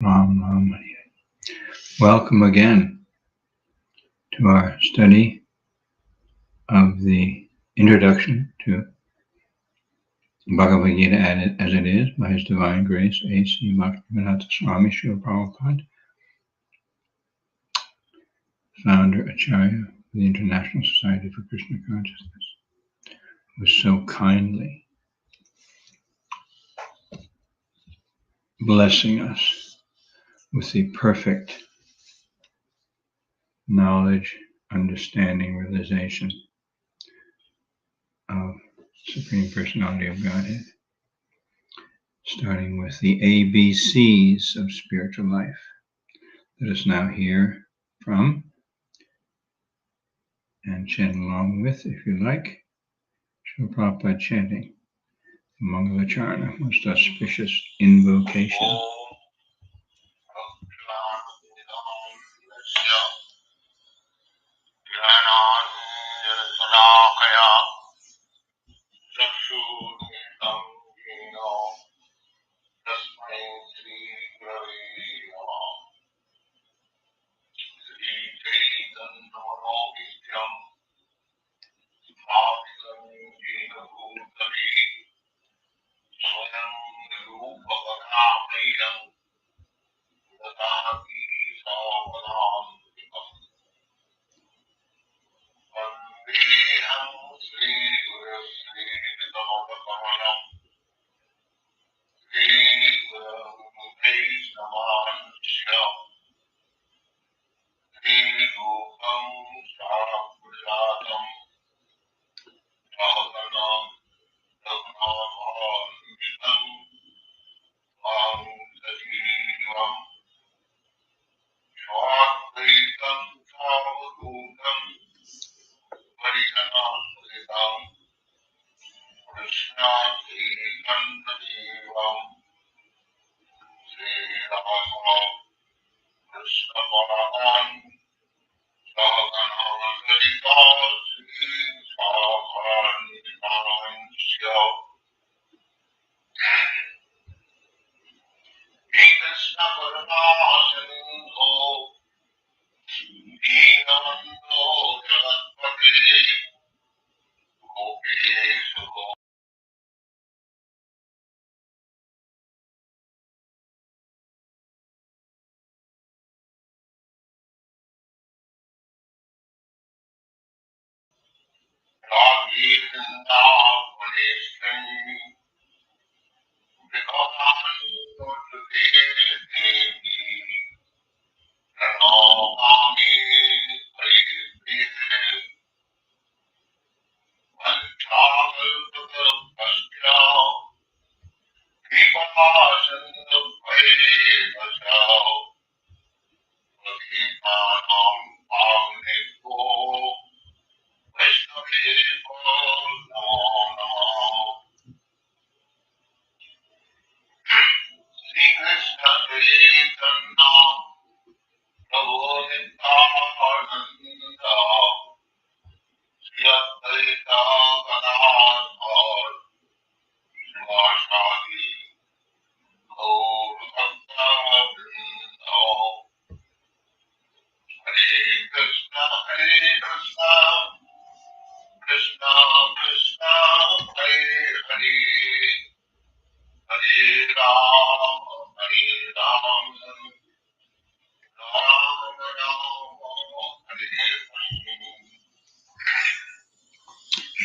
Ram Ram. Welcome again to our study of the introduction to Bhagavad-gita as it is by His Divine Grace A.C. Bhaktivedanta Swami Srila Prabhupada, founder Acharya of the International Society for Krishna Consciousness, who was so kindly blessing us with the perfect knowledge, understanding, realization of Supreme Personality of Godhead, starting with the ABCs of spiritual life. Let us now hear from and chant along with, if you like, Srila Prabhupada chanting the Mangalacharna, most auspicious invocation.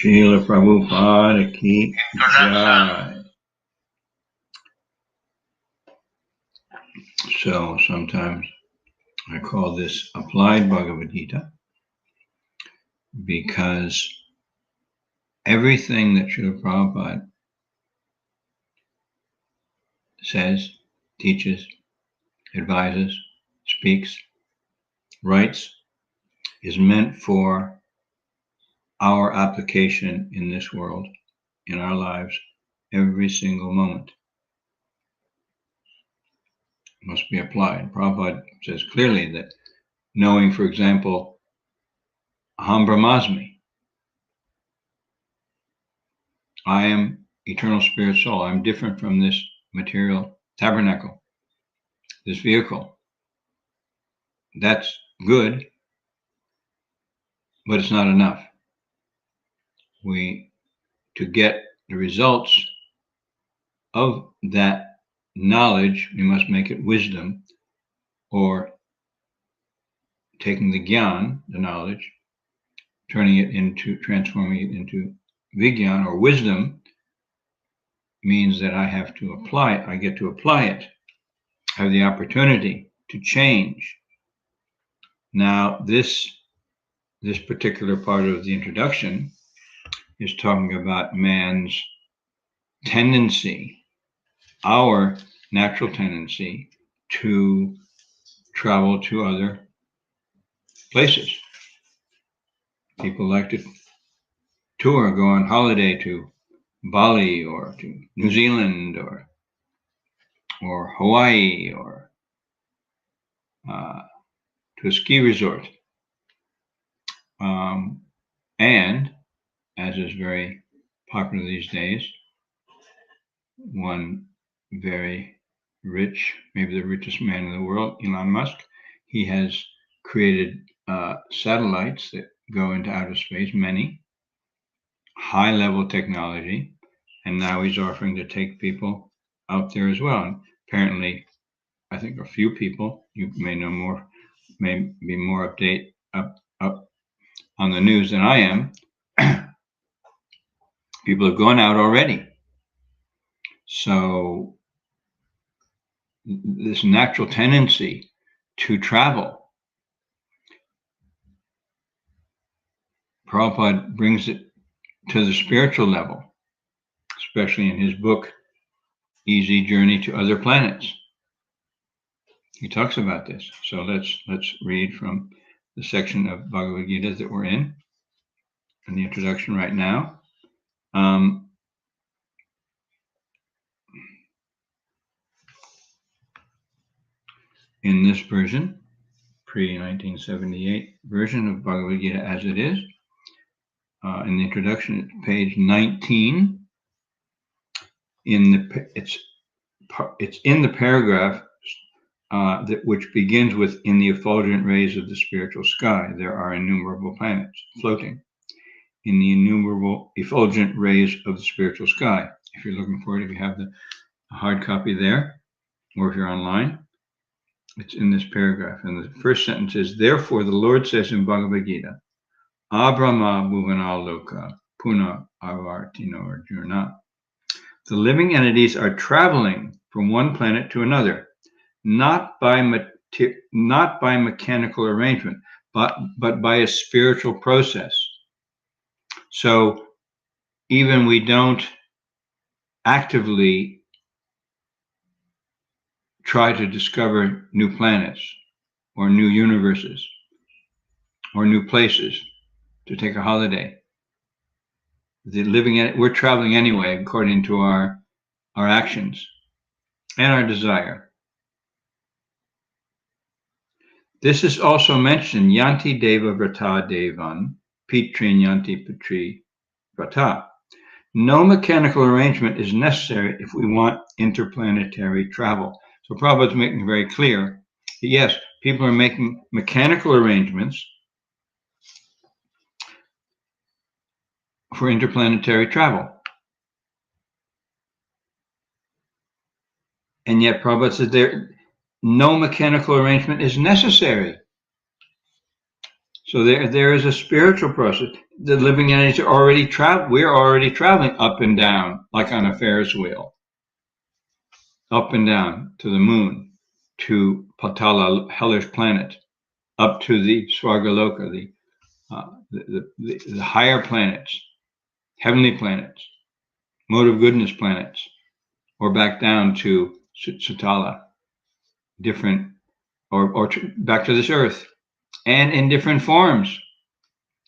Srila Prabhupada Ki Jai. So sometimes I call this applied Bhagavad-gita because everything that Srila Prabhupada says, teaches, advises, speaks, writes is meant for our application in this world, in our lives, every single moment. It must be applied. Prabhupada says clearly that knowing, for example, Aham Brahmasmi, I am eternal spirit soul. I'm different from this material tabernacle. this vehicle. That's good, but it's not enough. To get the results of that knowledge, we must make it wisdom, or taking the gyan, the knowledge, transforming it into vigyan, or wisdom, means that I have to apply it. I get to apply it. I have the opportunity to change. Now, this particular part of the introduction is talking about man's tendency, our natural tendency to travel to other places. People like to tour, go on holiday to Bali or to New Zealand or Hawaii or to a ski resort. And, as is very popular these days, one very rich, maybe the richest man in the world, Elon Musk, he has created satellites that go into outer space, many, high-level technology, and now he's offering to take people out there as well. And apparently, I think a few people, you may know more, may be more up on the news than I am. People have gone out already. So this natural tendency to travel, Prabhupada brings it to the spiritual level, especially in his book, Easy Journey to Other Planets. He talks about this. So let's read from the section of Bhagavad-gita that we're in the introduction right now. In this version, pre-1978 version of Bhagavad-gita as it is, in the introduction, it's page 19. It's in the paragraph which begins with, "In the effulgent rays of the spiritual sky, there are innumerable planets floating." In the innumerable effulgent rays of the spiritual sky. If you're looking for it, if you have the hard copy there, or if you're online, it's in this paragraph. And the first sentence is, "Therefore, the Lord says in Bhagavad-gita, Abrahma bhuvana loka puna avartino arjuna." The living entities are traveling from one planet to another, not by mechanical arrangement, but by a spiritual process. So even we don't actively try to discover new planets or new universes or new places to take a holiday. We're traveling anyway, according to our actions and our desire. This is also mentioned, Yanti Deva Vrata Devan, Pitrin Yanti Pitri Vrata. No mechanical arrangement is necessary if we want interplanetary travel. So Prabhupada's making it very clear that yes, people are making mechanical arrangements for interplanetary travel. And yet Prabhupada says no mechanical arrangement is necessary. So there is a spiritual process. The living entities are already we're already traveling up and down, like on a Ferris wheel. Up and down to the moon, to Patala, hellish planet, up to the Svargaloka, the higher planets, heavenly planets, mode of goodness planets, or back down to Sutala, different, or back to this earth, and in different forms.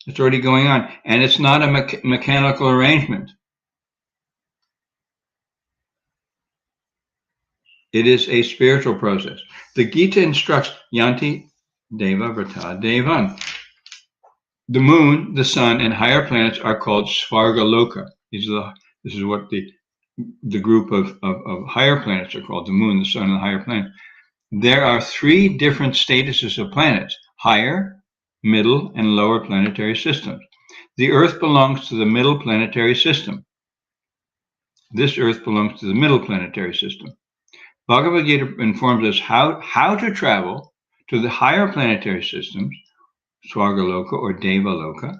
It's already going on, and it's not a mechanical arrangement. It is a spiritual process. The Gita instructs Yanti Deva Vrata Devan. The moon, the sun, and higher planets are called Svargaloka. This is what the group of higher planets are called, the moon, the sun, and the higher planets. there are 3 different statuses of planets: higher, middle, and lower planetary systems. The Earth belongs to the middle planetary system. This Earth belongs to the middle planetary system. Bhagavad-gita informs us how to travel to the higher planetary systems, Swargaloka or Devaloka,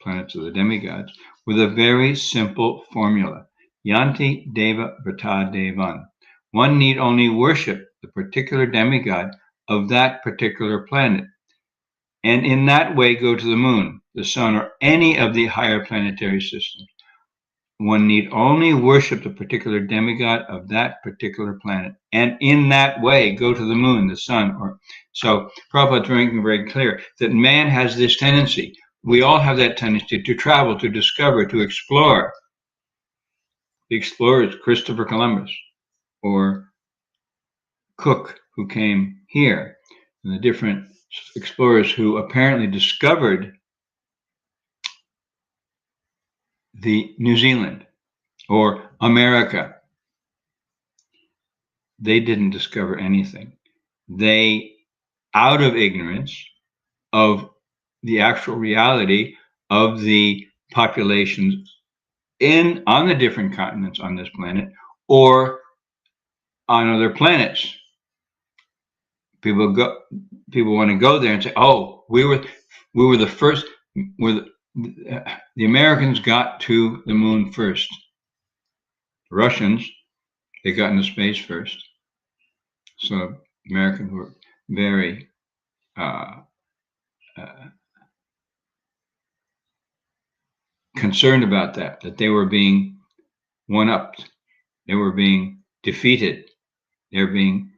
planets of the demigods, with a very simple formula. Yanti Deva Vrata Devan. One need only worship the particular demigod of that particular planet, and in that way go to the moon, the sun, or any of the higher planetary systems. One need only worship the particular demigod of that particular planet, and in that way go to the moon, the sun. So Prabhupada's making very clear that man has this tendency. We all have that tendency to travel, to discover, to explore. The explorers, Christopher Columbus or Cook, who came here, and the different explorers who apparently discovered the New Zealand or America. They didn't discover anything. They, out of ignorance of the actual reality of the populations on the different continents on this planet or on other planets. People want to go there and say, "Oh, we were the first. The Americans got to the moon first. The Russians, they got into space first." So Americans were very concerned about that they were being one-upped, they were being defeated, they were being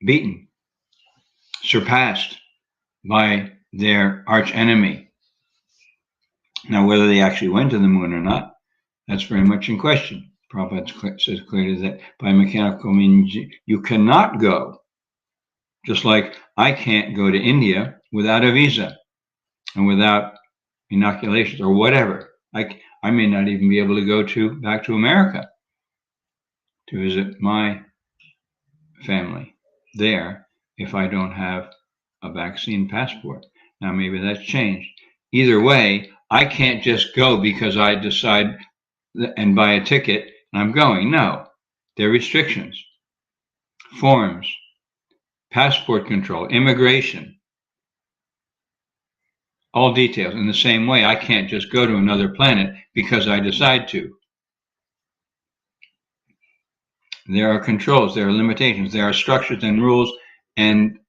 beaten, surpassed by their arch enemy. Now, whether they actually went to the moon or not, that's very much in question. Prabhupada says clearly that by mechanical means you cannot go, just like I can't go to India without a visa and without inoculations or whatever. I may not even be able to go back to America to visit my family there if I don't have a vaccine passport. Now, maybe that's changed. Either way, I can't just go because I decide and buy a ticket and I'm going. No, there are restrictions, forms, passport control, immigration, all details. In the same way, I can't just go to another planet because I decide to. There are controls, there are limitations, there are structures and rules and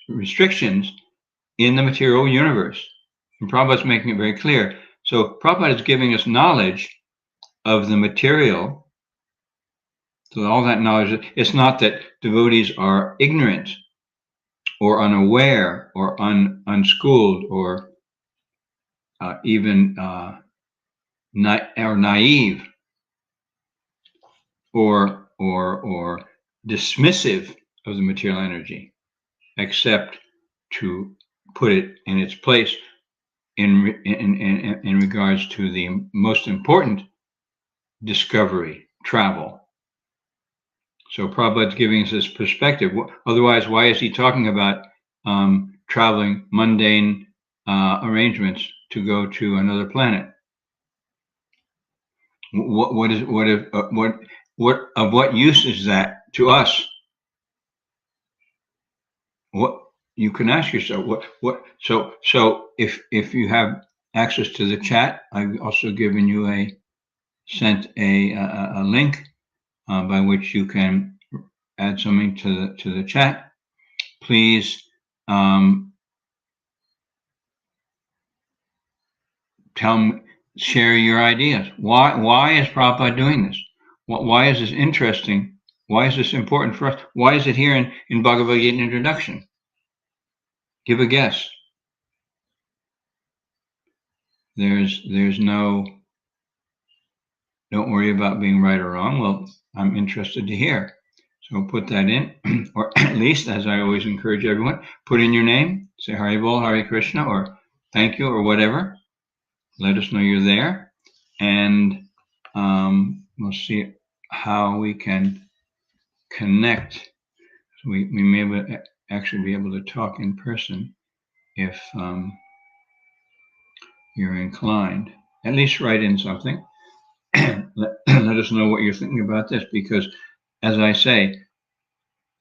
restrictions in the material universe. And Prabhupada's making it very clear. So Prabhupada is giving us knowledge of the material. So all that knowledge, it's not that devotees are ignorant or unaware or unschooled or even naive or dismissive of the material energy, except to put it in its place in regards to the most important discovery, travel. So Prabhupada's giving us this perspective. Otherwise, why is he talking about traveling, mundane arrangements to go to another planet? What of what use is that to us? What you can ask yourself, so if you have access to the chat, I've also given you sent a link by which you can add something to the chat. Please share your ideas. Why is Prabhupada doing this? Why is this interesting? Why is this important for us? Why is it here in Bhagavad-gita Introduction? Give a guess. There's no, don't worry about being right or wrong. Well, I'm interested to hear. So put that in, or at least, as I always encourage everyone, put in your name, say Haribol, Hare Krishna, or thank you, or whatever. Let us know you're there, and we'll see how we can connect. We may actually be able to talk in person if you're inclined. At least write in something. Let us know what you're thinking about this, because, as I say,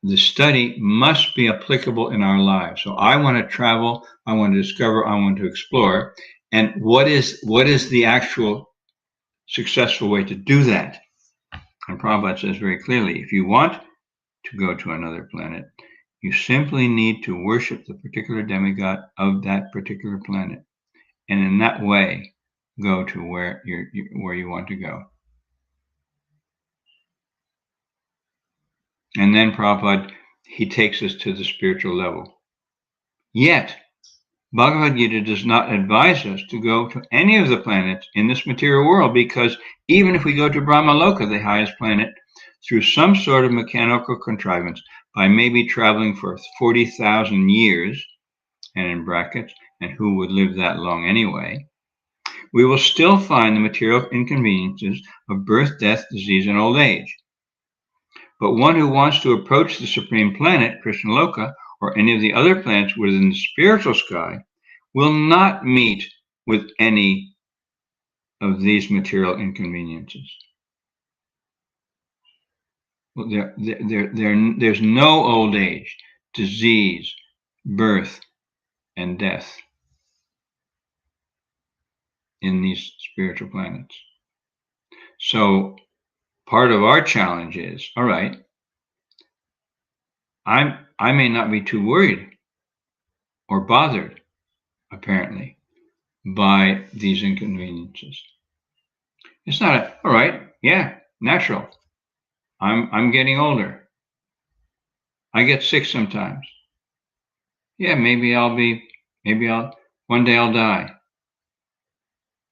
the study must be applicable in our lives. So I want to travel, I want to discover, I want to explore. And what is the actual successful way to do that? And Prabhupada says very clearly, if you want to go to another planet, you simply need to worship the particular demigod of that particular planet. And in that way, go to where you want to go. And then Prabhupada, he takes us to the spiritual level. Yet, Bhagavad-gita does not advise us to go to any of the planets in this material world, because even if we go to Brahmaloka, the highest planet, through some sort of mechanical contrivance, by maybe traveling for 40,000 years, and in brackets, and who would live that long anyway, we will still find the material inconveniences of birth, death, disease, and old age. But one who wants to approach the supreme planet, Krishnaloka, or any of the other planets within the spiritual sky, will not meet with any of these material inconveniences. Well, there's no old age, disease, birth, and death in these spiritual planets. So part of our challenge is, all right, I may not be too worried or bothered, apparently, by these inconveniences. It's not all right, yeah, natural. I'm getting older. I get sick sometimes. Yeah, one day I'll die.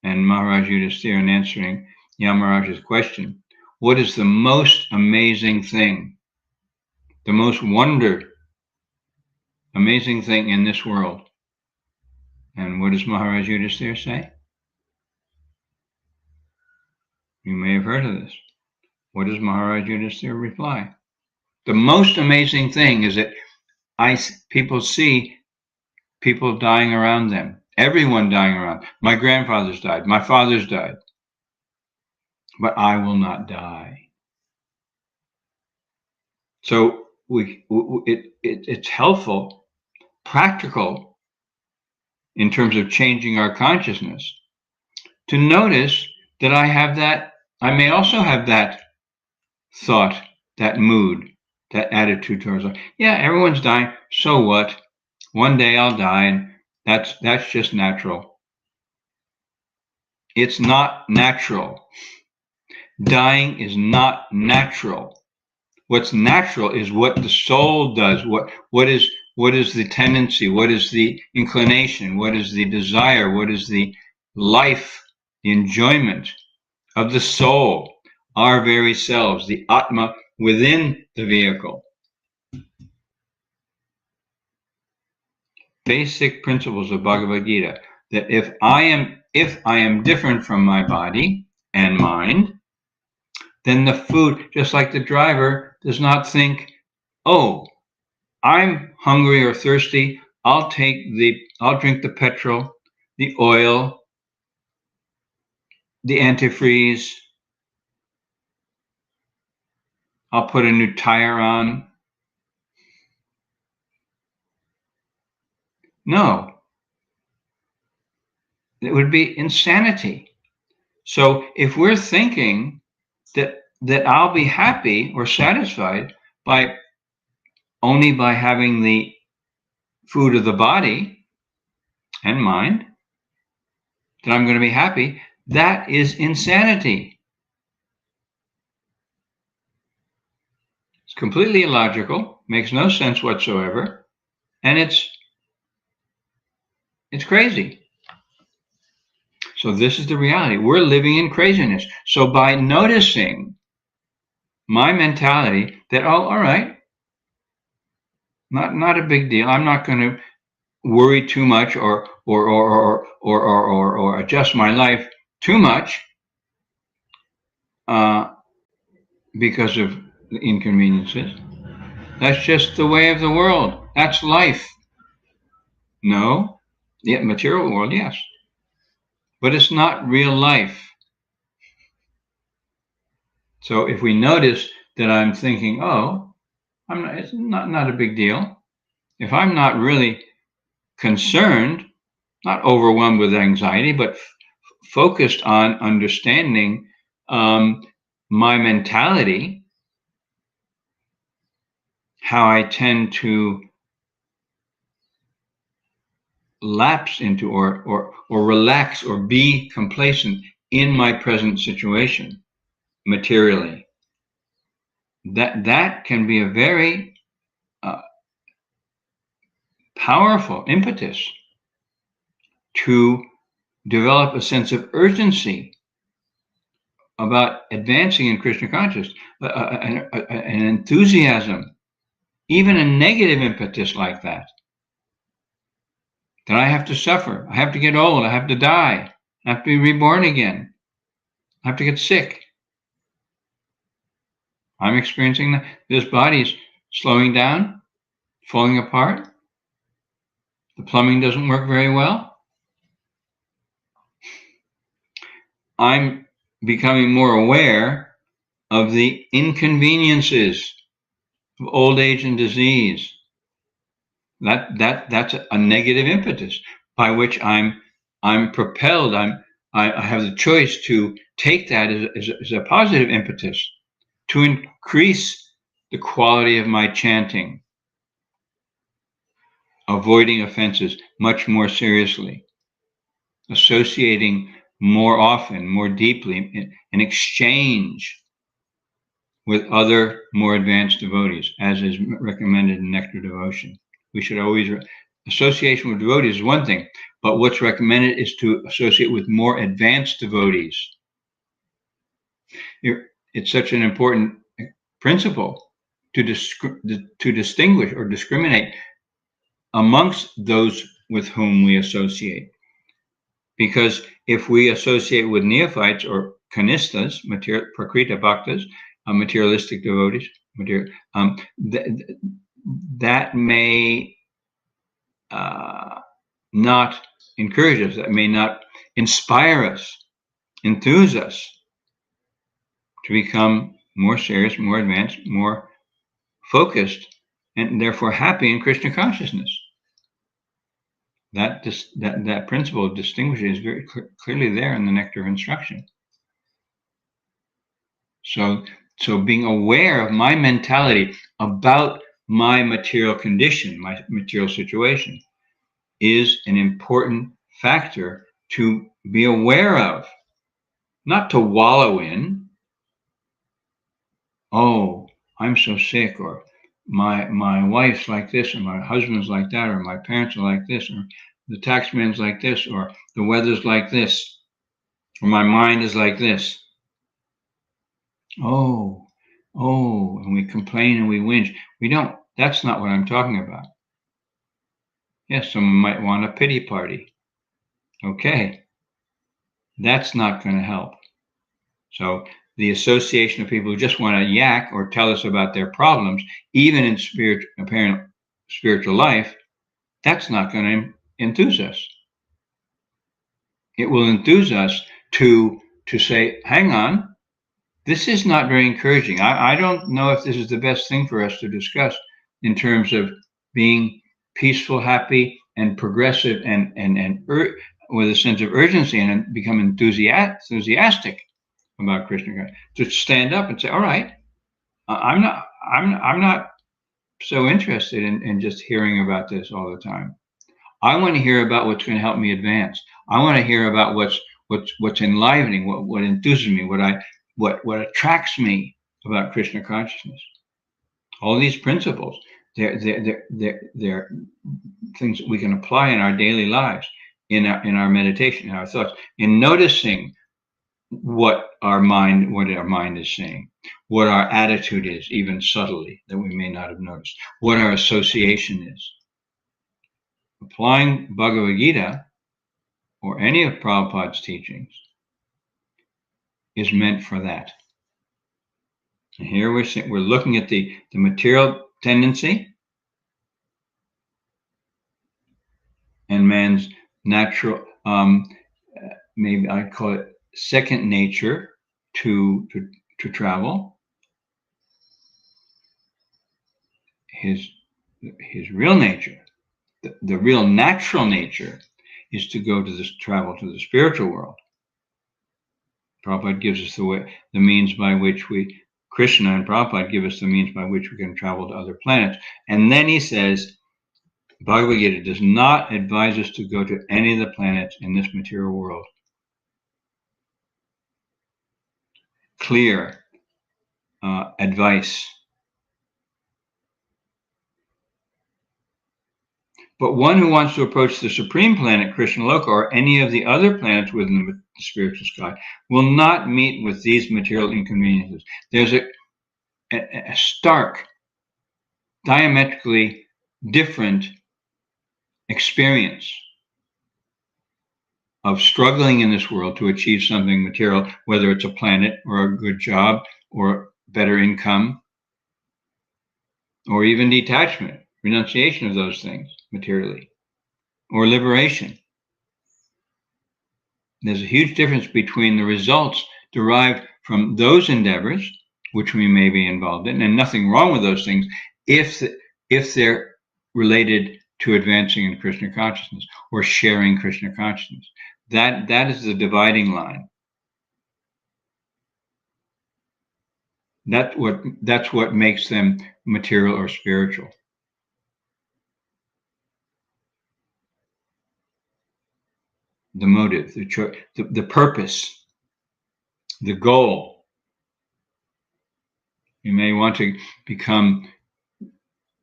And Maharaj Yudhisthira, in answering Yamaraj's question, what is the most amazing thing, the most amazing thing in this world? And what does Maharaj Yudhisthira say? You may have heard of this. What does Maharaj Yudhisthira reply? The most amazing thing is that people see people dying around them, everyone dying around. My grandfather's died, my father's died, but I will not die. So it's helpful, practical, in terms of changing our consciousness, to notice that I may also have that thought, that mood, that attitude towards life. Yeah, everyone's dying, so what? One day I'll die, and that's just natural. It's not natural. Dying is not natural. What's natural is what the soul does. What is the tendency? What is the inclination? What is the desire? What is the life, the enjoyment of the soul, our very selves, the Atma within the vehicle? Basic principles of Bhagavad-gita, that if I am different from my body and mind, then the food, just like the driver, does not think, oh, I'm hungry or thirsty, I'll drink the petrol, the oil, the antifreeze, I'll put a new tire on. No, it would be insanity. So if we're thinking that I'll be happy or satisfied only by having the food of the body and mind, that I'm going to be happy, that is insanity. It's completely illogical, makes no sense whatsoever, and it's crazy. So this is the reality. We're living in craziness. So by noticing my mentality that, oh, all right, not a big deal. I'm not going to worry too much or adjust my life too much, because of the inconveniences. That's just the way of the world. That's life. No, yeah, material world, yes, but it's not real life. So if we notice that I'm thinking, oh, it's not a big deal. If I'm not really concerned, not overwhelmed with anxiety, but focused on understanding my mentality, how I tend to lapse into or relax or be complacent in my present situation materially. That can be a very powerful impetus to develop a sense of urgency about advancing in Krishna consciousness, an enthusiasm, even a negative impetus like that I have to suffer, I have to get old, I have to die, I have to be reborn again, I have to get sick. I'm experiencing that. This body's slowing down, falling apart. The plumbing doesn't work very well. I'm becoming more aware of the inconveniences of old age and disease. That's a negative impetus by which I'm propelled. I have the choice to take that as a positive impetus to increase the quality of my chanting, avoiding offenses much more seriously, associating more often, more deeply, in exchange with other more advanced devotees, as is recommended in Nectar Devotion. We should always, association with devotees is one thing, but what's recommended is to associate with more advanced devotees. It's such an important principle to distinguish or discriminate amongst those with whom we associate. Because if we associate with neophytes or kanistas, prakrita bhaktas, materialistic devotees, that may not encourage us, that may not inspire us, enthuse us to become more serious, more advanced, more focused, and therefore happy in Krishna consciousness. That principle of distinguishing is very clearly there in the Nectar of Instruction. So being aware of my mentality about my material condition, my material situation, is an important factor to be aware of, not to wallow in. Oh, I'm so sick, or my wife's like this, or my husband's like that, or my parents are like this, or the taxman's like this, or the weather's like this, or my mind is like this. Oh, and we complain and we whinge. We don't. That's not what I'm talking about. Yes, someone might want a pity party. Okay, that's not going to help. So the association of people who just want to yak or tell us about their problems, even in apparent spiritual life, that's not going to enthuse us. It will enthuse us to say, hang on, this is not very encouraging. I don't know if this is the best thing for us to discuss in terms of being peaceful, happy, and progressive, and with a sense of urgency, and become enthusiastic about Krishna. To stand up and say, all right, I'm not so interested in just hearing about this all the time. I want to hear about what's going to help me advance. I want to hear about what's enlivening, what enthuses me, what attracts me about Krishna consciousness. All these principles, they're things that we can apply in our daily lives, in our meditation, in our thoughts, in noticing what our mind is saying, what our attitude is, even subtly, that we may not have noticed, what our association is. Applying Bhagavad-gita or any of Prabhupada's teachings is meant for that. And here we're looking at the material tendency and man's natural, maybe I'd call it second nature to travel. His real nature, the real natural nature, is to go to this travel to the spiritual world. Prabhupada gives us the means by which Krishna and Prabhupada give us the means by which we can travel to other planets. And then he says, Bhagavad-gita does not advise us to go to any of the planets in this material world. Clear advice. But one who wants to approach the supreme planet, Krishna Loka, or any of the other planets within the spiritual sky, will not meet with these material inconveniences. There's a stark, diametrically different experience of struggling in this world to achieve something material, whether it's a planet or a good job or better income, or even detachment, renunciation of those things materially, or liberation. There's a huge difference between the results derived from those endeavors, which we may be involved in, and nothing wrong with those things if they're related to advancing in Krishna consciousness or sharing Krishna consciousness. That is the dividing line. That's what makes them material or spiritual. The motive, the purpose, the goal. We may want to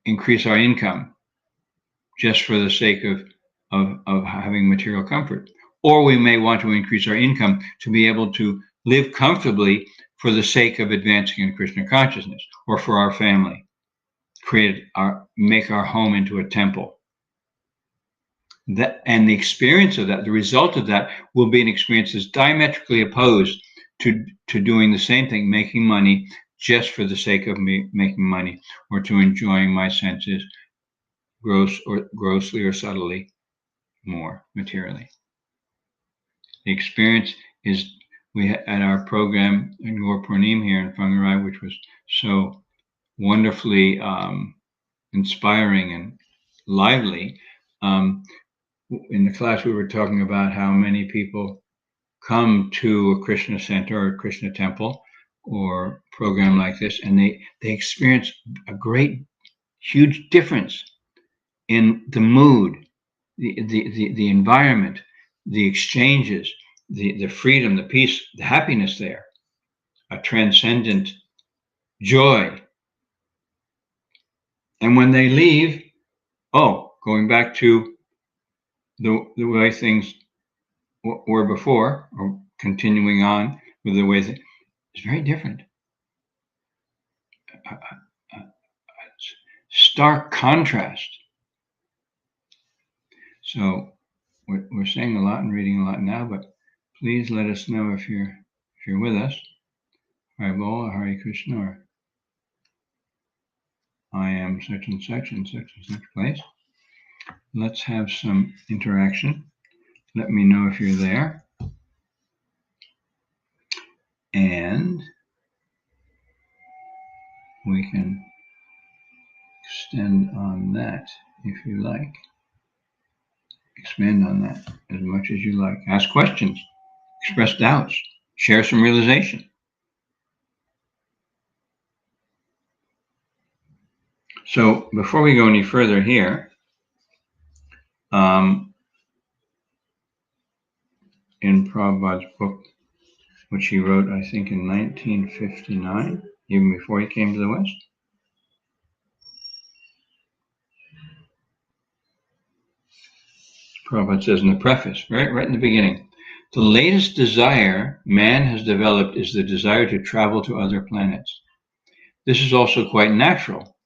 increase our income just for the sake of having material comfort. Or we may want to increase our income to be able to live comfortably for the sake of advancing in Krishna consciousness, or for our family, make our home into a temple. And the experience of that, the result of that, will be an experience that's diametrically opposed to doing the same thing, making money just for the sake of making money, or to enjoying my senses grossly or subtly more materially. The experience is, we had at our program in Gaur Purnim here in Whangarei, which was so wonderfully inspiring and lively. In the class, we were talking about how many people come to a Krishna center or a Krishna temple or program like this, and they experience a great, huge difference in the mood, the environment, the exchanges, the freedom, the peace, the happiness there, a transcendent joy. And when they leave, going back to the way things were before, or continuing on with the way it's very different. Stark contrast. So we're saying a lot and reading a lot now, but please let us know if you're with us. Hare Bol, Hare Krishna, or I am such and such in such and such place. Let's have some interaction. Let me know if you're there. And we can extend on that if you like. Expand on that as much as you like. Ask questions, express doubts, share some realization. So before we go any further here, in Prabhupada's book, which he wrote, I think, in 1959, even before he came to the West, Prabhupada says in the preface, right in the beginning, the latest desire man has developed is the desire to travel to other planets. This is also quite natural,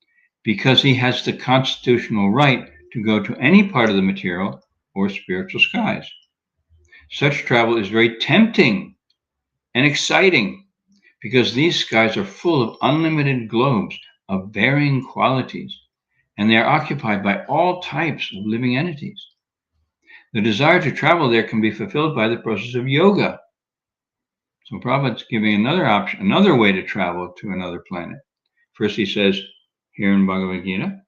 because he has the constitutional right to go to any part of the material or spiritual skies. Such travel is very tempting and exciting, because these skies are full of unlimited globes of varying qualities, and they are occupied by all types of living entities. The desire to travel there can be fulfilled by the process of yoga. So Prabhupada's giving another option, another way to travel to another planet. First he says here in Bhagavad-gita,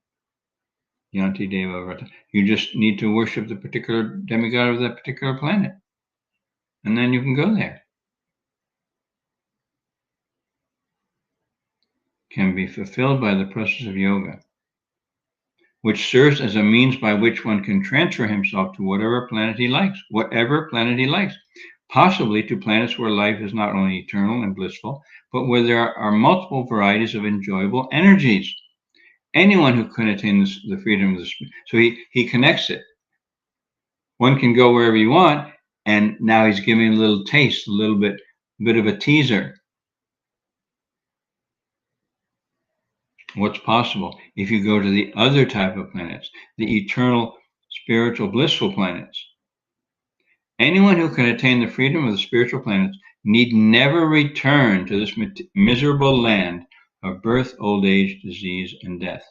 Yanti Deva Vrata, you just need to worship the particular demigod of that particular planet, and then you can go there. Can be fulfilled by the process of yoga, which serves as a means by which one can transfer himself to whatever planet he likes, possibly to planets where life is not only eternal and blissful, but where there are multiple varieties of enjoyable energies. Anyone who can attain the freedom of the spirit. So he connects it. One can go wherever you want, and now he's giving a little taste, a little bit of a teaser. What's possible if you go to the other type of planets, the eternal, spiritual, blissful planets? Anyone who can attain the freedom of the spiritual planets need never return to this miserable land of birth, old age, disease, and death.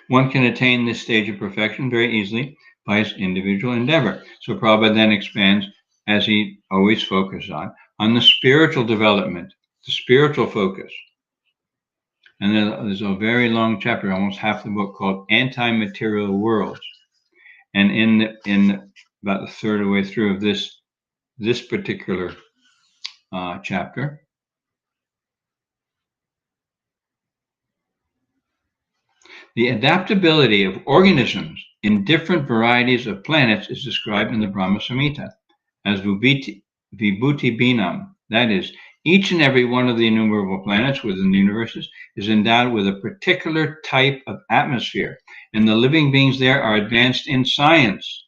One can attain this stage of perfection very easily by his individual endeavor. So Prabhupada then expands, as he always focuses on the spiritual development, the spiritual focus. And then there's a very long chapter, almost half the book, called Anti-Material Worlds. And in about the third of the way through of this particular chapter, the adaptability of organisms in different varieties of planets is described in the Brahma Samhita as Vibhuti Binam. That is, each and every one of the innumerable planets within the universes is endowed with a particular type of atmosphere, and the living beings there are advanced in science.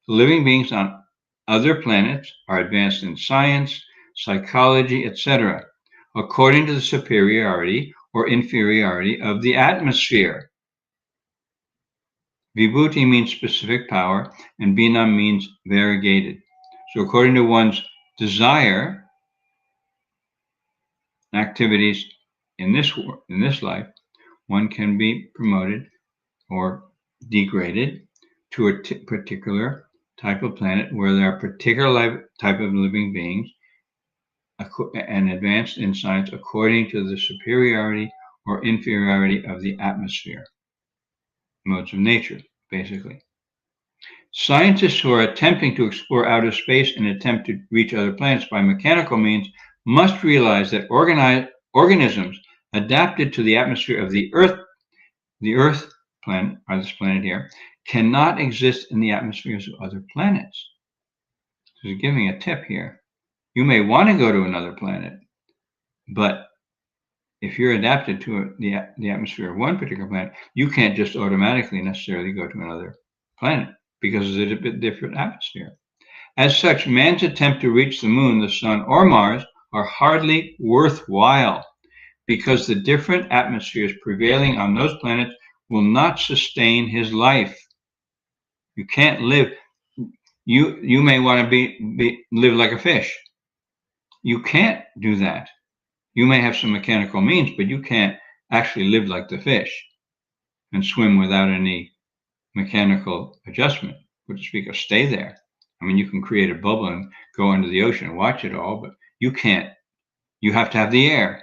The living beings on other planets are advanced in science, psychology, etc., according to the superiority or inferiority of the atmosphere. Vibhuti means specific power, and Binam means variegated. So according to one's desire, activities in this life, one can be promoted or degraded to a particular type of planet where there are particular type of living beings and advanced in science according to the superiority or inferiority of the atmosphere. Modes of nature, basically. Scientists who are attempting to explore outer space and attempt to reach other planets by mechanical means must realize that organisms adapted to the atmosphere of the Earth planet, or this planet here, cannot exist in the atmospheres of other planets. So he's giving a tip here. You may want to go to another planet, but if you're adapted to the atmosphere of one particular planet, you can't just automatically necessarily go to another planet because it's a bit different atmosphere. As such, man's attempt to reach the moon, the sun, or Mars are hardly worthwhile because the different atmospheres prevailing on those planets will not sustain his life. You can't live. You may want to live like a fish. You can't do that. You may have some mechanical means, but you can't actually live like the fish and swim without any mechanical adjustment, so to speak, or stay there. I mean, you can create a bubble and go into the ocean and watch it all, but you can't. You have to have the air.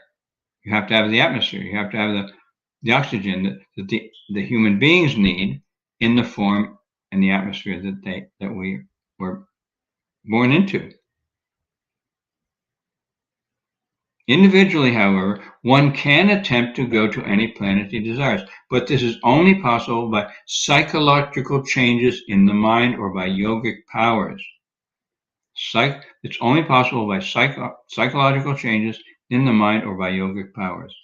You have to have the atmosphere. You have to have the oxygen that the human beings need in the form and the atmosphere that we were born into. Individually, however, one can attempt to go to any planet he desires, but this is only possible by psychological changes in the mind or by yogic powers. It's only possible by psychological changes in the mind or by yogic powers.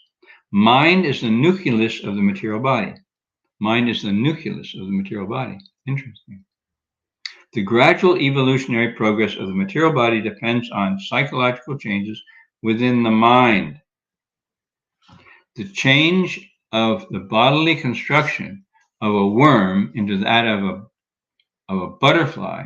Mind is the nucleus of the material body. Mind is the nucleus of the material body. Interesting. The gradual evolutionary progress of the material body depends on psychological changes within the mind. The change of the bodily construction of a worm into that of a butterfly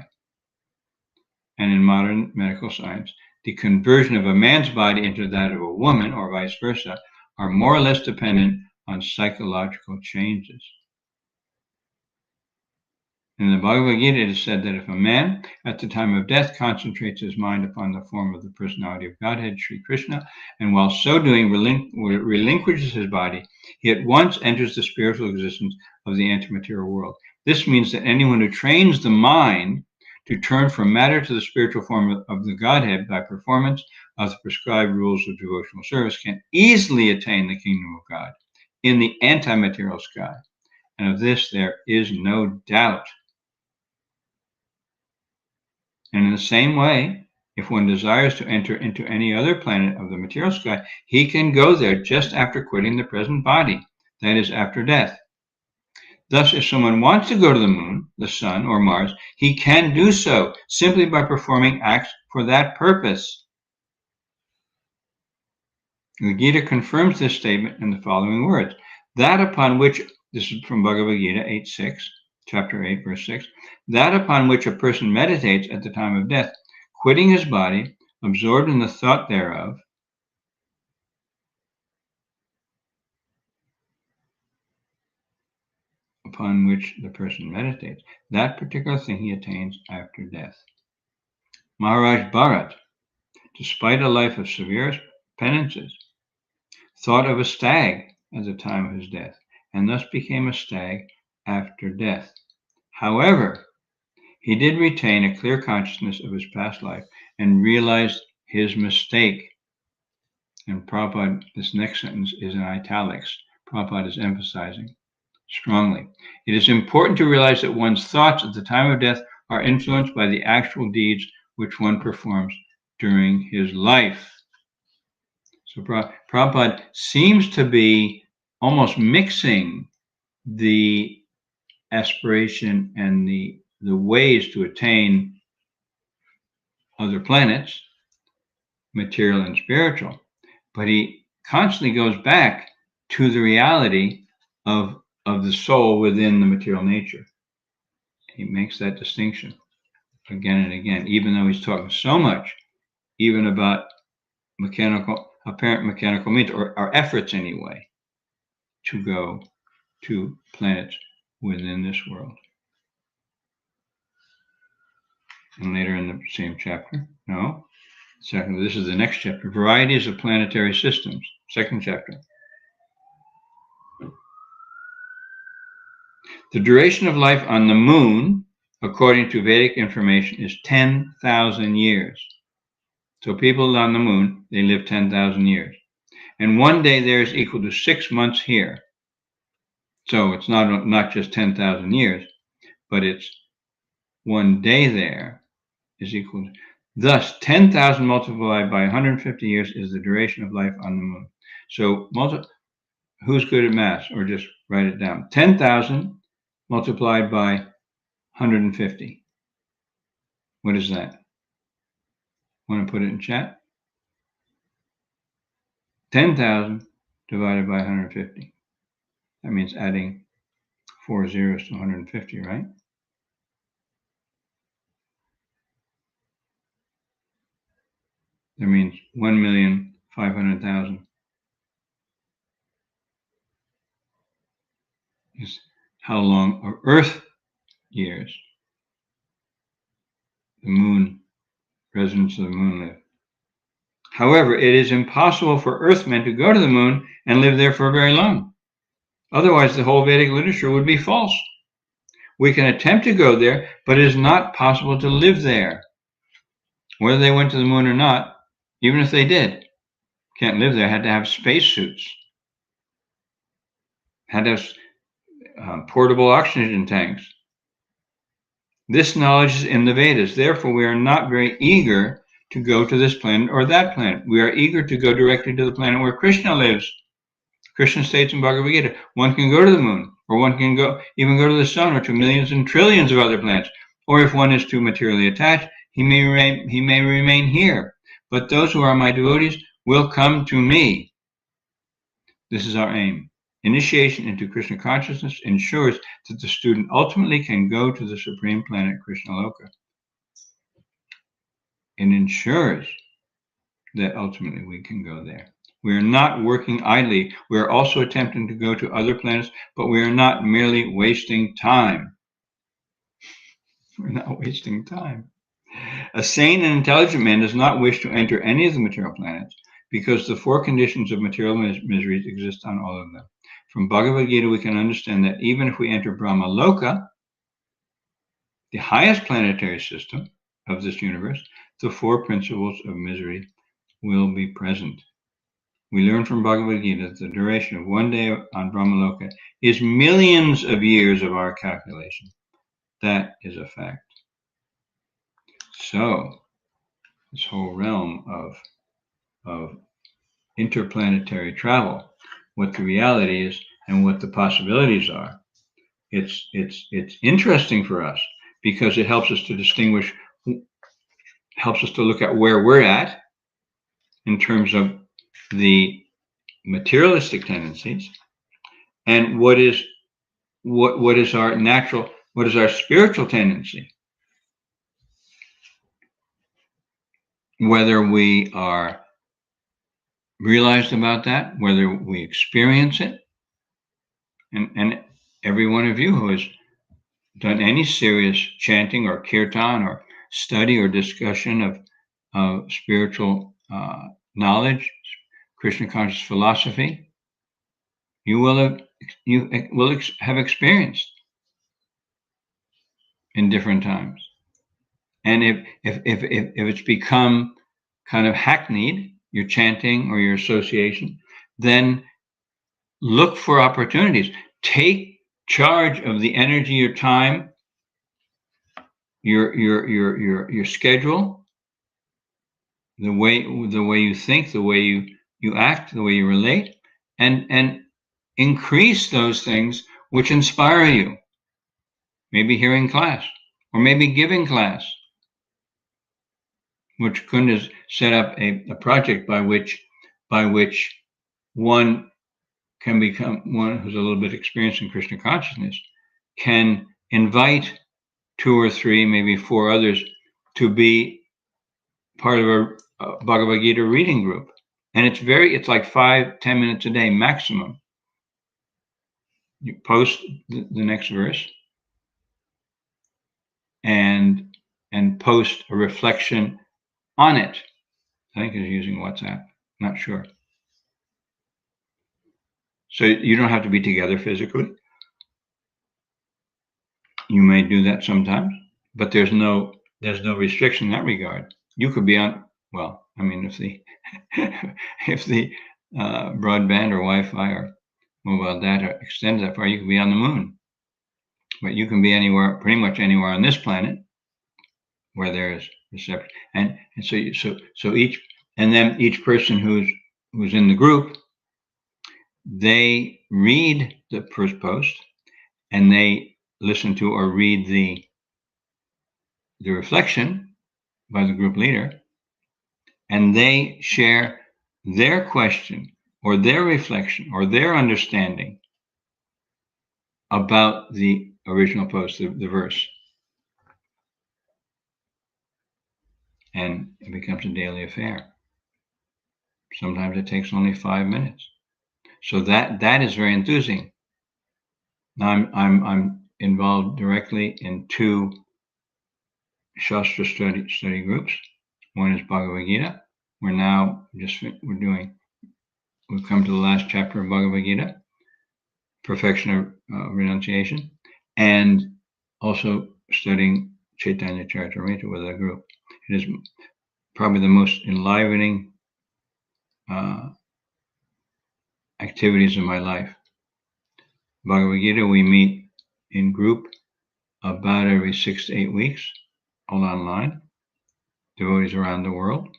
and in modern medical science, the conversion of a man's body into that of a woman, or vice versa, are more or less dependent on psychological changes. In the Bhagavad-gita, it is said that if a man, at the time of death, concentrates his mind upon the form of the personality of Godhead, Sri Krishna, and while so doing relinquishes his body, he at once enters the spiritual existence of the antimaterial world. This means that anyone who trains the mind to turn from matter to the spiritual form of the Godhead by performance of the prescribed rules of devotional service can easily attain the kingdom of God in the antimaterial sky. And of this there is no doubt. And in the same way, if one desires to enter into any other planet of the material sky, he can go there just after quitting the present body, that is, after death. Thus, if someone wants to go to the moon, the sun, or Mars, he can do so simply by performing acts for that purpose. The Gita confirms this statement in the following words: that upon which, this is from Bhagavad-gita 8:6, chapter 8, verse 6, that upon which a person meditates at the time of death, quitting his body, absorbed in the thought thereof, upon which the person meditates, that particular thing he attains after death. Maharaj Bharat, despite a life of severe penances, thought of a stag at the time of his death, and thus became a stag after death. However, he did retain a clear consciousness of his past life and realized his mistake. And Prabhupada, this next sentence is in italics. Prabhupada is emphasizing strongly. It is important to realize that one's thoughts at the time of death are influenced by the actual deeds which one performs during his life. So Prabhupada seems to be almost mixing the aspiration and the ways to attain other planets, material and spiritual, but he constantly goes back to the reality of the soul within the material nature. He makes that distinction again and again, even though he's talking so much, even about apparent mechanical means, or our efforts anyway, to go to planets within this world. And later in the same chapter, this is the next chapter, Varieties of Planetary Systems, second chapter. The duration of life on the moon, according to Vedic information, is 10,000 years. So people on the moon, they live 10,000 years. And one day there is equal to 6 months here. So it's not just 10,000 years, but it's one day there is equal to, thus 10,000 multiplied by 150 years is the duration of life on the moon. So who's good at math? Or just write it down. 10,000 multiplied by 150. What is that? Want to put it in chat? 10,000 divided by 150. That means adding 4 zeros to 150, right? That means 1,500,000 is how long of Earth years the moon, residents of the moon live. However, it is impossible for Earthmen to go to the moon and live there for very long. Otherwise, the whole Vedic literature would be false. We can attempt to go there, but it is not possible to live there. Whether they went to the moon or not, even if they did, can't live there, had to have spacesuits, had to have portable oxygen tanks. This knowledge is in the Vedas. Therefore, we are not very eager to go to this planet or that planet. We are eager to go directly to the planet where Krishna lives. Krishna states in Bhagavad-gita, one can go to the moon, or one can even go to the sun, or to millions and trillions of other planets. Or if one is too materially attached, he may remain here. But those who are my devotees will come to me. This is our aim. Initiation into Krishna consciousness ensures that the student ultimately can go to the supreme planet, Krishna Loka. ensures that ultimately we can go there. We are not working idly. We are also attempting to go to other planets, but we are not merely wasting time. We're not wasting time. A sane and intelligent man does not wish to enter any of the material planets because the four conditions of material miseries exist on all of them. From Bhagavad-gita, we can understand that even if we enter Brahmaloka, the highest planetary system of this universe, the four principles of misery will be present. We learn from Bhagavad-gita that the duration of one day on Brahmaloka is millions of years of our calculation. That is a fact. So, this whole realm of interplanetary travel, what the reality is and what the possibilities are, it's interesting for us because it helps us to distinguish, helps us to look at where we're at in terms of the materialistic tendencies and what is our natural, what is our spiritual tendency. Whether we are realized about that, whether we experience it, and every one of you who has done any serious chanting or kirtan or study or discussion of spiritual knowledge, Krishna conscious philosophy, you will have experienced in different times. And if it's become kind of hackneyed, your chanting or your association, then look for opportunities. Take charge of the energy, your time, your schedule, the way you think, the way you act, the way you relate, and increase those things which inspire you. Maybe hearing class, or maybe giving class, which Kund has set up a project by which one can become, one who's a little bit experienced in Krishna consciousness, can invite 2 or 3, maybe 4 others to be part of a Bhagavad Gita reading group. And it's like 5-10 minutes a day maximum. You post the next verse and post a reflection on it. I think he's using WhatsApp, not sure. So you don't have to be together physically. You may do that sometimes, but there's no restriction in that regard. You could be on, well, I mean, if the broadband or Wi-Fi or mobile data extends that far, you could be on the moon. But you can be anywhere, pretty much anywhere on this planet where there is reception. And so each person who's in the group, they read the first post and they listen to or read the reflection by the group leader, and they share their question or their reflection or their understanding about the original post, the verse. And it becomes a daily affair. Sometimes it takes only 5 minutes. So that is very enthusing. Now I'm involved directly in 2 Shastra study groups. One is Bhagavad Gita. We've come to the last chapter of Bhagavad Gita, perfection of renunciation, and also studying Chaitanya Charitamrita with a group. It is probably the most enlivening activities of my life. Bhagavad Gita, we meet in group about every 6 to 8 weeks, all online, devotees around the world,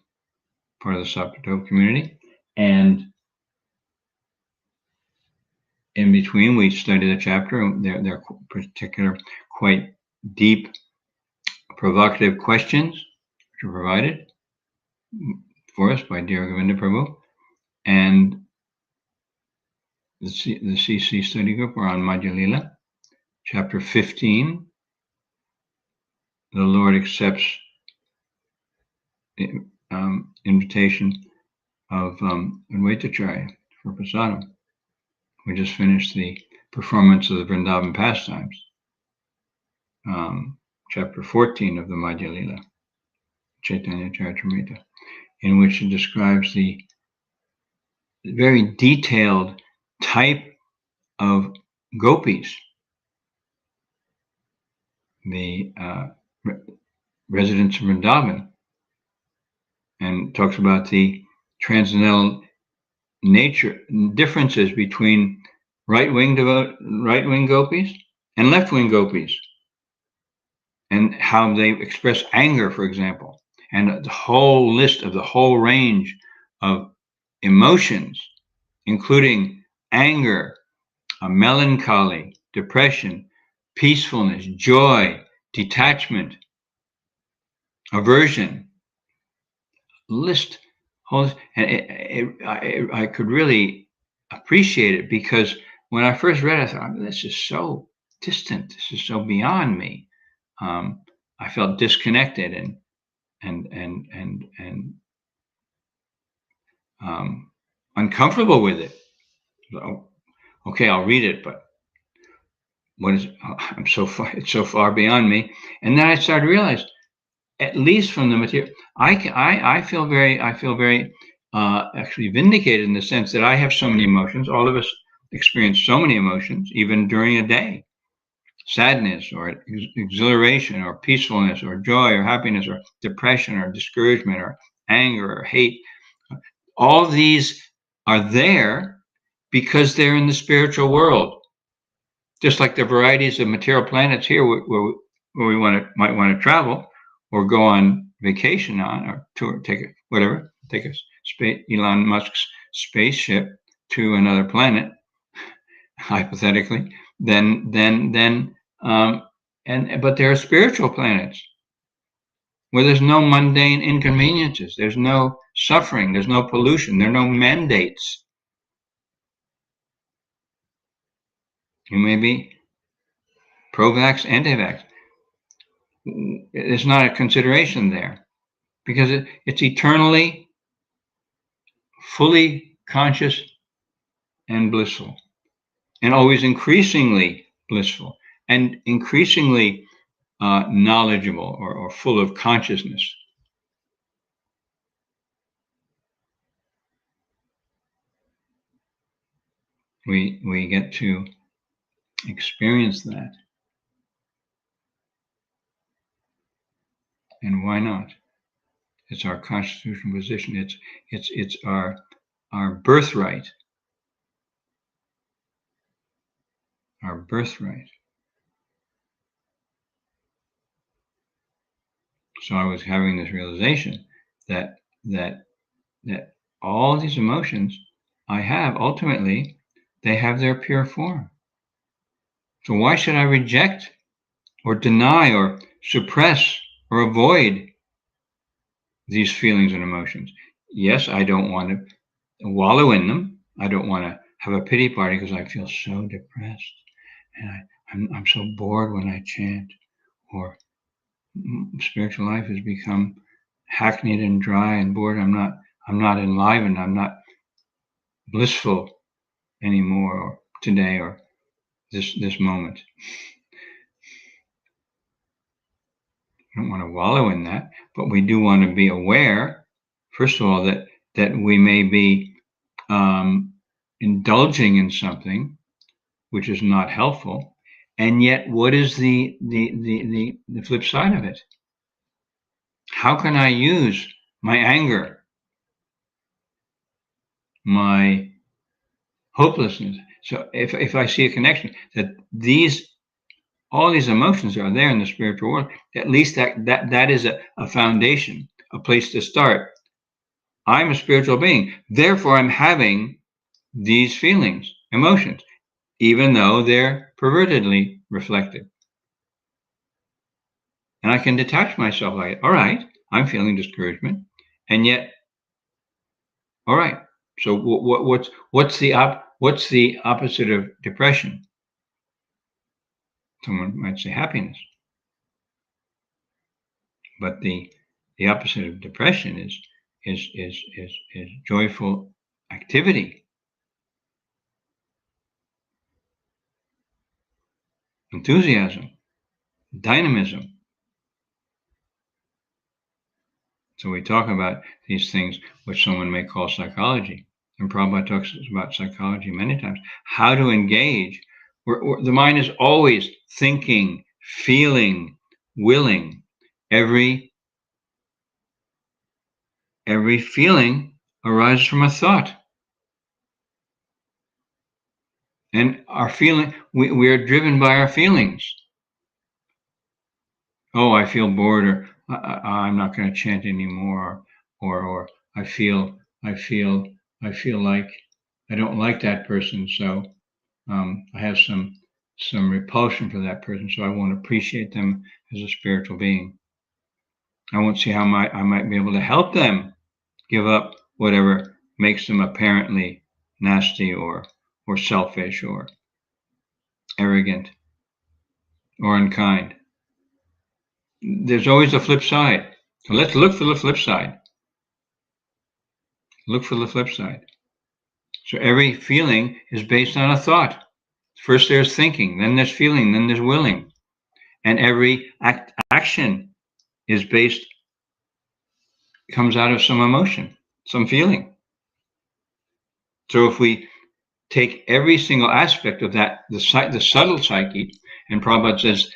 part of the Sapatova community, and in between we study the chapter. They're particular, quite deep, provocative questions which are provided for us by dear Govinda Prabhu, and the CC study group. We're on Madhya Lila, chapter 15. The Lord accepts invitation of Advaitacharya for prasadam. We just finished the performance of the Vrindavan pastimes, chapter 14 of the Madhya Lila, Chaitanya Charitamrita, in which it describes the very detailed type of gopis, the residents of Vrindavan, and talks about the transcendental nature differences between right-wing gopis and left-wing gopis, and how they express anger, for example, and the whole list of the whole range of emotions, including anger, melancholy, depression, peacefulness, joy, detachment, aversion. List whole, and I could really appreciate it, because when I first read it, I thought, this is so distant. This is so beyond me. I felt disconnected and uncomfortable with it. So, okay, I'll read it, but what is? I'm so far. It's so far beyond me. And then I started to realize, at least from the material, I feel very actually vindicated, in the sense that I have so many emotions. All of us experience so many emotions, even during a day: sadness, or exhilaration, or peacefulness, or joy, or happiness, or depression, or discouragement, or anger, or hate. All these are there because they're in the spiritual world. Just like the varieties of material planets here, where we might want to travel or go on vacation on, or tour, take Elon Musk's spaceship to another planet, hypothetically. But there are spiritual planets where there's no mundane inconveniences, there's no suffering, there's no pollution, there are no mandates. You may be pro-vax, anti-vax. It's not a consideration there, because it's eternally, fully conscious and blissful, and always increasingly blissful, and increasingly knowledgeable, or full of consciousness. We get to experience that. And why not? It's our constitutional position. It's our birthright. Our birthright. So I was having this realization that all these emotions I have, ultimately, they have their pure form. So why should I reject, or deny, or suppress, or avoid these feelings and emotions? Yes, I don't want to wallow in them. I don't want to have a pity party because I feel so depressed, and I'm so bored when I chant, or spiritual life has become hackneyed and dry and bored. I'm not enlivened. I'm not blissful anymore, or today, or this moment. I don't want to wallow in that, but we do want to be aware, first of all, that we may be indulging in something which is not helpful, and yet what is the flip side of it? How can I use my anger, my hopelessness? So if I see a connection, that all these emotions are there in the spiritual world, at least that is a foundation, a place to start. I'm a spiritual being, therefore I'm having these feelings, emotions, even though they're pervertedly reflected. And I can detach myself like, all right, I'm feeling discouragement, and yet, all right, so what's the opposite of depression? Someone might say happiness. But the the opposite of depression is joyful activity, enthusiasm, dynamism. So we talk about these things which someone may call psychology. And Prabhupada talks about psychology many times. How to engage. The mind is always thinking, feeling, willing. Every feeling arises from a thought. And our feeling, we are driven by our feelings. Oh, I feel bored, or I'm not going to chant anymore, or I feel like I don't like that person, so I have some repulsion for that person, so I won't appreciate them as a spiritual being. I won't see how I might be able to help them give up whatever makes them apparently nasty or selfish or arrogant or unkind. There's always a flip side. So let's look for the flip side. Look for the flip side. So every feeling is based on a thought. First there's thinking, then there's feeling, then there's willing. And every action is comes out of some emotion, some feeling. So if we take every single aspect of that, the subtle psyche, and Prabhupada says,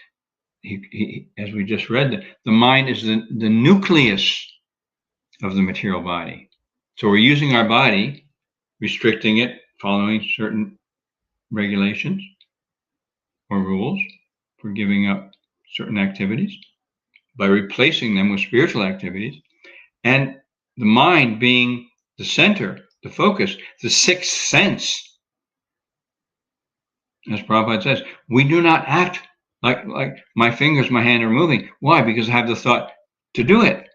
as we just read, the mind is the nucleus of the material body. So we're using our body, restricting it, following certain regulations or rules for giving up certain activities, by replacing them with spiritual activities, and the mind being the center, the focus, the sixth sense. As Prabhupada says, we do not act like my fingers, my hand are moving. Why? Because I have the thought to do it.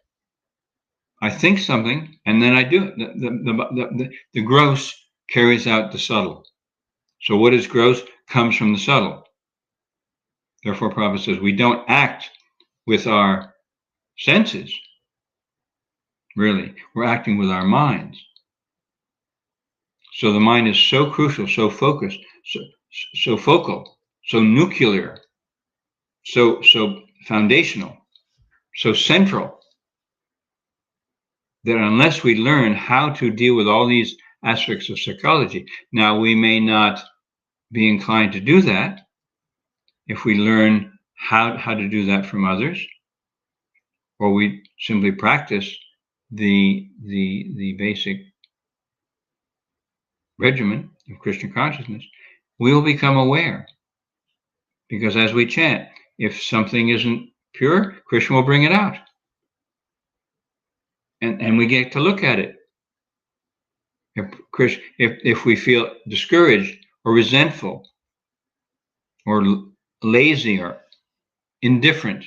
I think something and then I do it. The gross carries out the subtle. So what is gross comes from the subtle. Therefore, Prabhupada says we don't act with our senses. Really, we're acting with our minds. So the mind is so crucial, so focused, so focal, so nuclear, so foundational, so central, that unless we learn how to deal with all these aspects of psychology, now we may not be inclined to do that if we learn how to do that from others, or we simply practice the basic regimen of Krishna consciousness, we will become aware. Because as we chant, if something isn't pure, Krishna will bring it out. And we get to look at it. If we feel discouraged or resentful or lazy or indifferent,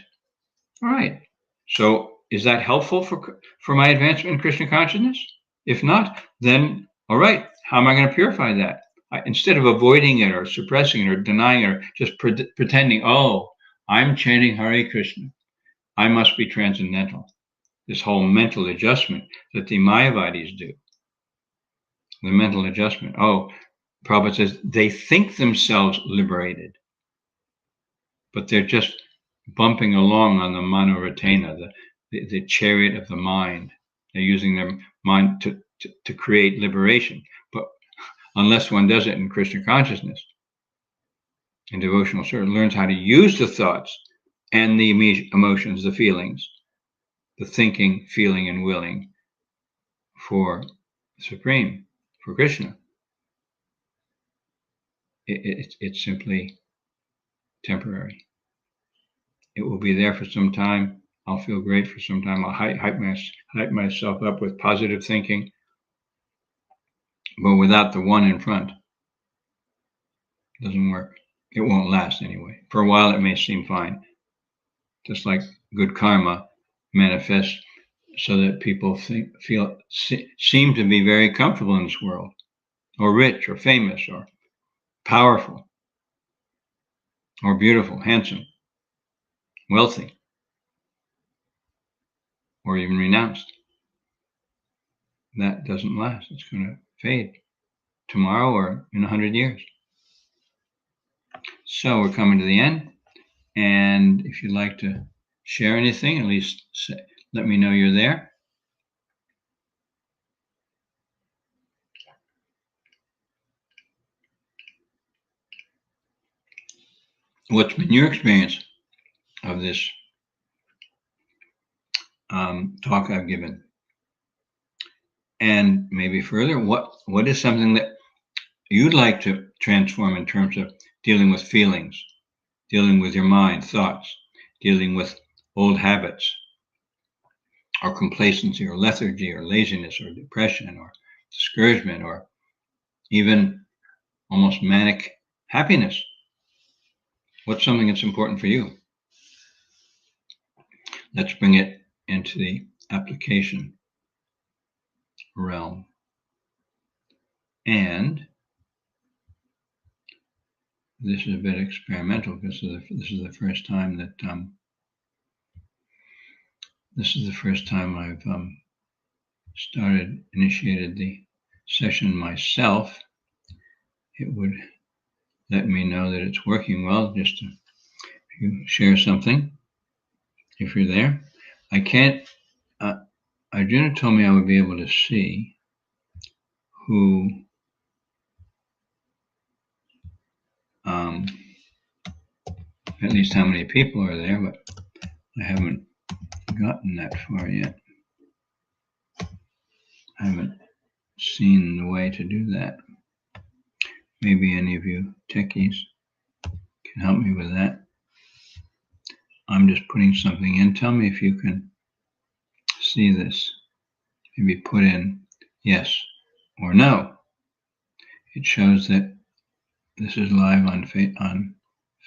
all right. So is that helpful for my advancement in Krishna consciousness? If not, then all right, how am I going to purify that? Instead of avoiding it or suppressing it or denying it or just pretending, oh, I'm chanting Hare Krishna, I must be transcendental. This whole mental adjustment that the Mayavadis do. The mental adjustment. Oh, Prabhupada says they think themselves liberated, but they're just bumping along on the Manoratena, the chariot of the mind. They're using their mind to create liberation. But unless one does it in Krishna consciousness, in devotional service, learns how to use the thoughts and the emotions, the feelings, the thinking, feeling, and willing for Supreme, for Krishna. It's simply temporary. It will be there for some time. I'll feel great for some time. I'll hype myself up with positive thinking, but without the one in front, it doesn't work. It won't last anyway. For a while, it may seem fine. Just like good karma manifests so that people seem to be very comfortable in this world, or rich, or famous, or powerful, or beautiful, handsome, wealthy. or even renounced. That doesn't last. It's going to fade tomorrow or in 100 years. So we're coming to the end. And if you'd like to share anything, at least let me know you're there. What's been your experience of this talk I've given? And maybe further, what is something that you'd like to transform in terms of dealing with feelings, dealing with your mind, thoughts, dealing with old habits, or complacency, or lethargy, or laziness, or depression, or discouragement, or even almost manic happiness? What's something that's important for you? Let's bring it into the application realm. And this is a bit experimental because this is the first time that I've initiated the session myself. It would let me know that it's working well just to share something if you're there. I can't. Arjuna told me I would be able to see who at least how many people are there, but I haven't gotten that far yet. I haven't seen the way to do that. Maybe any of you techies can help me with that. I'm just putting something in. Tell me if you can see this. Maybe put in yes or no. It shows that this is live on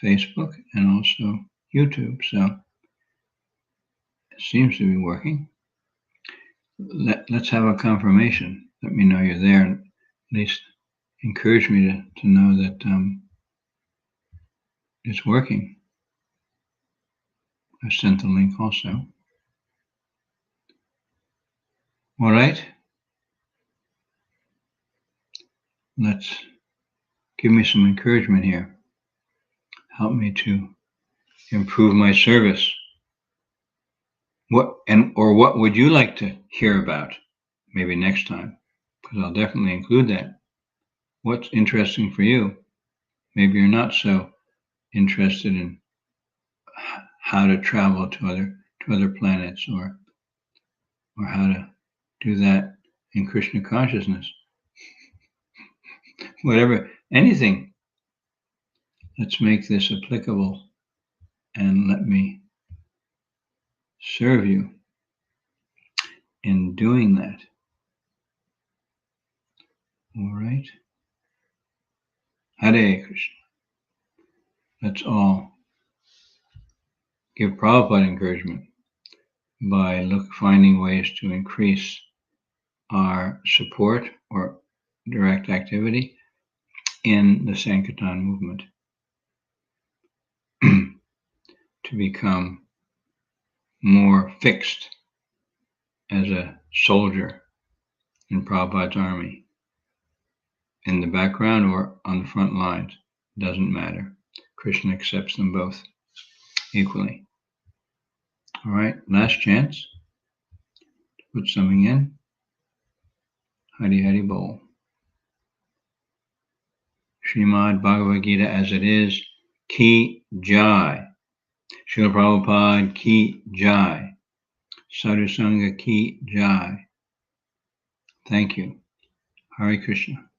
Facebook and also YouTube, so it seems to be working. Let's have a confirmation. Let me know you're there, and at least encourage me to know that it's working. I sent the link also. All right. Let's give me some encouragement here. Help me to improve my service. What would you like to hear about? Maybe next time, because I'll definitely include that. What's interesting for you? Maybe you're not so interested in how to travel to other planets or how to do that in Krishna consciousness. Whatever, anything. Let's make this applicable and let me serve you in doing that. All right. Hare Krishna. Let's all give Prabhupada encouragement by finding ways to increase our support or direct activity in the Sankirtan movement to become more fixed as a soldier in Prabhupada's army, in the background or on the front lines. Doesn't matter. Krishna accepts them both equally. All right, last chance to put something in. Hari Hari Bol. Srimad Bhagavad-gita as it is, Ki Jai. Srila Prabhupada Ki Jai. Sadhu Sangha Ki Jai. Thank you. Hare Krishna.